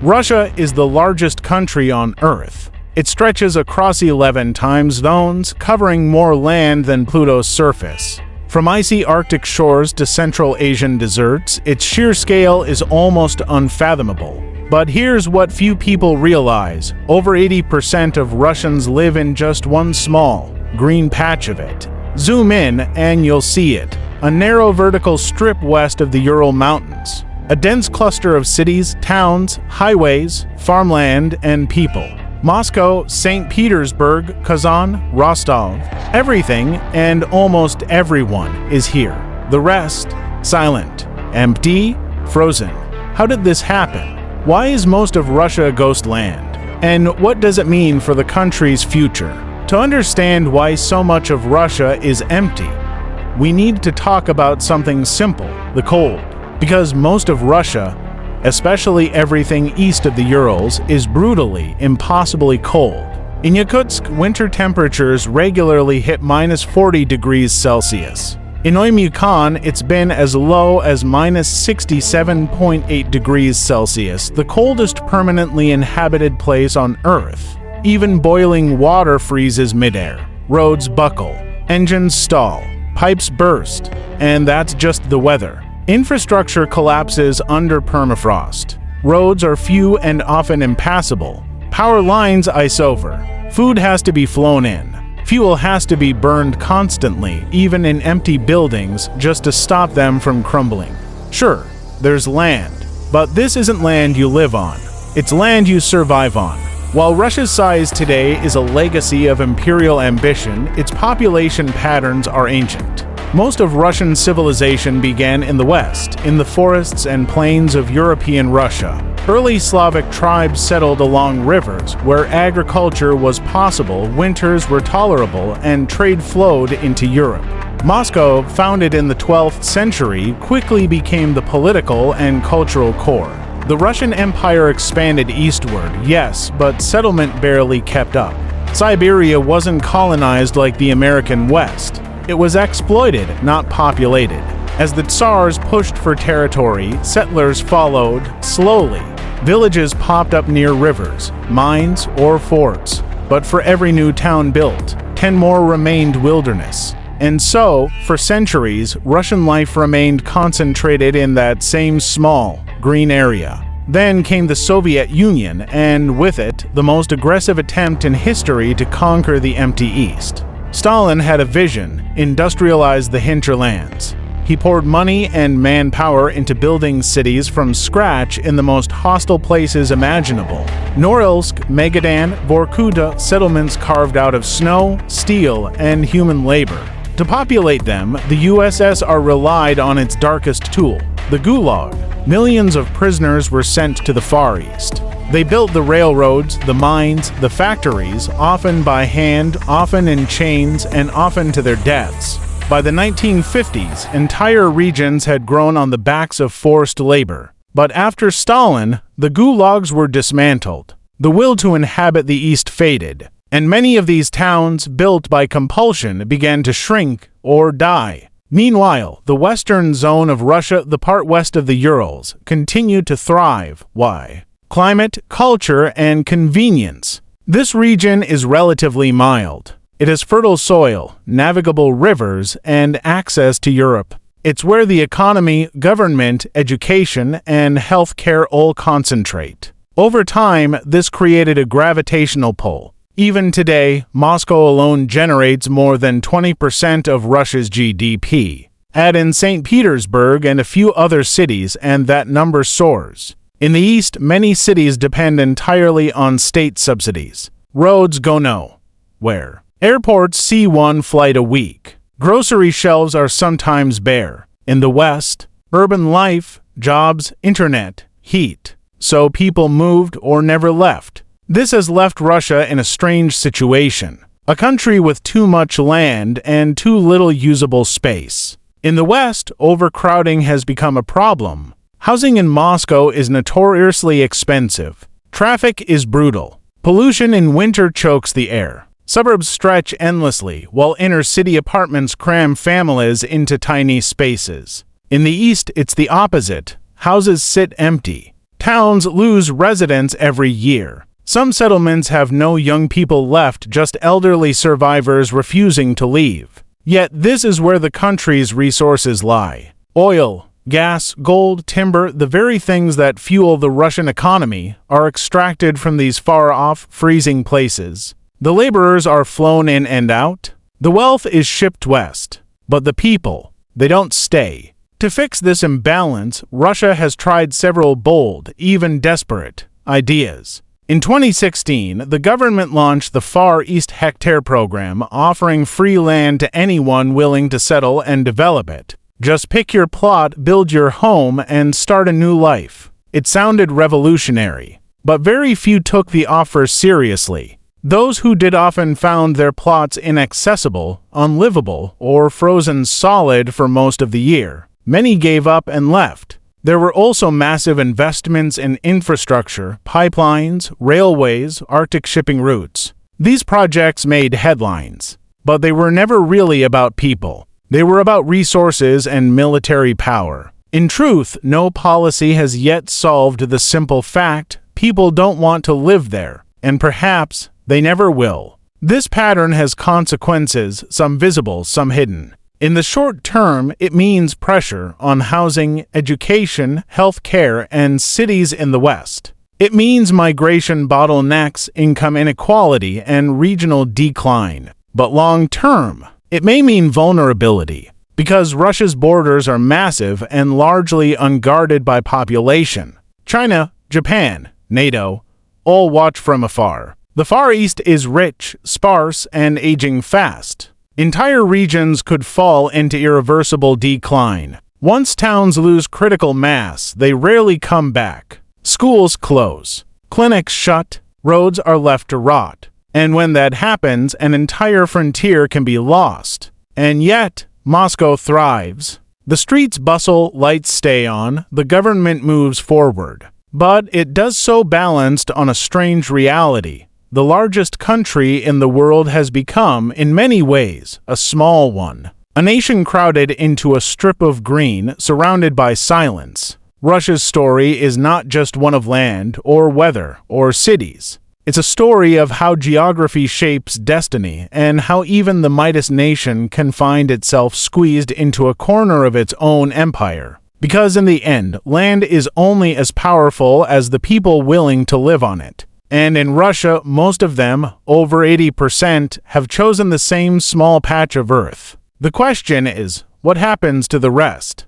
Russia is the largest country on Earth. It stretches across 11 time zones, covering more land than Pluto's surface. From icy Arctic shores to Central Asian deserts, its sheer scale is almost unfathomable. But here's what few people realize: over 80% of Russians live in just one small, green patch of it. Zoom in and you'll see it. A narrow vertical strip west of the Ural Mountains. A dense cluster of cities, towns, highways, farmland, and people. Moscow, St. Petersburg, Kazan, Rostov. Everything and almost everyone is here. The rest, silent, empty, frozen. How did this happen? Why is most of Russia a ghost land? And what does it mean for the country's future? To understand why so much of Russia is empty, we need to talk about something simple: the cold. Because most of Russia, especially everything east of the Urals, is brutally, impossibly cold. In Yakutsk, winter temperatures regularly hit -40 degrees Celsius. In Oymyakon, it's been as low as -67.8 degrees Celsius, the coldest permanently inhabited place on Earth. Even boiling water freezes midair. Roads buckle, engines stall, pipes burst, and that's just the weather. Infrastructure collapses under permafrost. Roads are few and often impassable. Power lines ice over. Food has to be flown in. Fuel has to be burned constantly, even in empty buildings, just to stop them from crumbling. Sure, there's land, but this isn't land you live on. It's land you survive on. While Russia's size today is a legacy of imperial ambition, its population patterns are ancient. Most of Russian civilization began in the West, in the forests and plains of European Russia. Early Slavic tribes settled along rivers, where agriculture was possible, winters were tolerable, and trade flowed into Europe. Moscow, founded in the 12th century, quickly became the political and cultural core. The Russian Empire expanded eastward, yes, but settlement barely kept up. Siberia wasn't colonized like the American West. It was exploited, not populated. As the Tsars pushed for territory, settlers followed, slowly. Villages popped up near rivers, mines, or forts. But for every new town built, 10 more remained wilderness. And so, for centuries, Russian life remained concentrated in that same small, green area. Then came the Soviet Union, and with it, the most aggressive attempt in history to conquer the empty East. Stalin had a vision: industrialize the hinterlands. He poured money and manpower into building cities from scratch in the most hostile places imaginable. Norilsk, Magadan, Vorkuta, settlements carved out of snow, steel, and human labor. To populate them, the USSR relied on its darkest tool, the Gulag. Millions of prisoners were sent to the Far East. They built the railroads, the mines, the factories, often by hand, often in chains, and often to their deaths. By the 1950s, entire regions had grown on the backs of forced labor. But after Stalin, the gulags were dismantled. The will to inhabit the East faded, and many of these towns, built by compulsion, began to shrink or die. Meanwhile, the western zone of Russia, the part west of the Urals, continued to thrive. Why? Climate, culture, and convenience. This region is relatively mild. It has fertile soil, navigable rivers, and access to Europe. It's where the economy, government, education, and healthcare all concentrate. Over time, this created a gravitational pull. Even today, Moscow alone generates more than 20% of Russia's GDP. Add in St. Petersburg and a few other cities, and that number soars. In the east, many cities depend entirely on state subsidies. Roads go nowhere. Airports see one flight a week. Grocery shelves are sometimes bare. In the west, urban life, jobs, internet, heat. So people moved or never left. This has left Russia in a strange situation. A country with too much land and too little usable space. In the west, overcrowding has become a problem. Housing in Moscow is notoriously expensive. Traffic is brutal. Pollution in winter chokes the air. Suburbs stretch endlessly, while inner-city apartments cram families into tiny spaces. In the east, it's the opposite. Houses sit empty. Towns lose residents every year. Some settlements have no young people left, just elderly survivors refusing to leave. Yet this is where the country's resources lie. Oil, gas, gold, timber, the very things that fuel the Russian economy, are extracted from these far-off, freezing places. The laborers are flown in and out. The wealth is shipped west. But the people, they don't stay. To fix this imbalance, Russia has tried several bold, even desperate, ideas. In 2016, the government launched the Far East Hectare program, offering free land to anyone willing to settle and develop it. Just pick your plot, build your home, and start a new life. It sounded revolutionary, but very few took the offer seriously. Those who did often found their plots inaccessible, unlivable, or frozen solid for most of the year. Many gave up and left. There were also massive investments in infrastructure, pipelines, railways, Arctic shipping routes. These projects made headlines, but they were never really about people. They were about resources and military power. In truth, no policy has yet solved the simple fact people don't want to live there, and perhaps they never will. This pattern has consequences, some visible, some hidden. In the short term, it means pressure on housing, education, health care, and cities in the West. It means migration bottlenecks, income inequality, and regional decline. But long term, it may mean vulnerability, because Russia's borders are massive and largely unguarded by population. China, Japan, NATO, all watch from afar. The Far East is rich, sparse, and aging fast. Entire regions could fall into irreversible decline. Once towns lose critical mass, they rarely come back. Schools close, clinics shut, roads are left to rot. And when that happens, an entire frontier can be lost. And yet, Moscow thrives. The streets bustle, lights stay on, the government moves forward. But it does so balanced on a strange reality. The largest country in the world has become, in many ways, a small one. A nation crowded into a strip of green, surrounded by silence. Russia's story is not just one of land, or weather, or cities. It's a story of how geography shapes destiny, and how even the mightiest nation can find itself squeezed into a corner of its own empire. Because in the end, land is only as powerful as the people willing to live on it. And in Russia, most of them, over 80%, have chosen the same small patch of earth. The question is, what happens to the rest?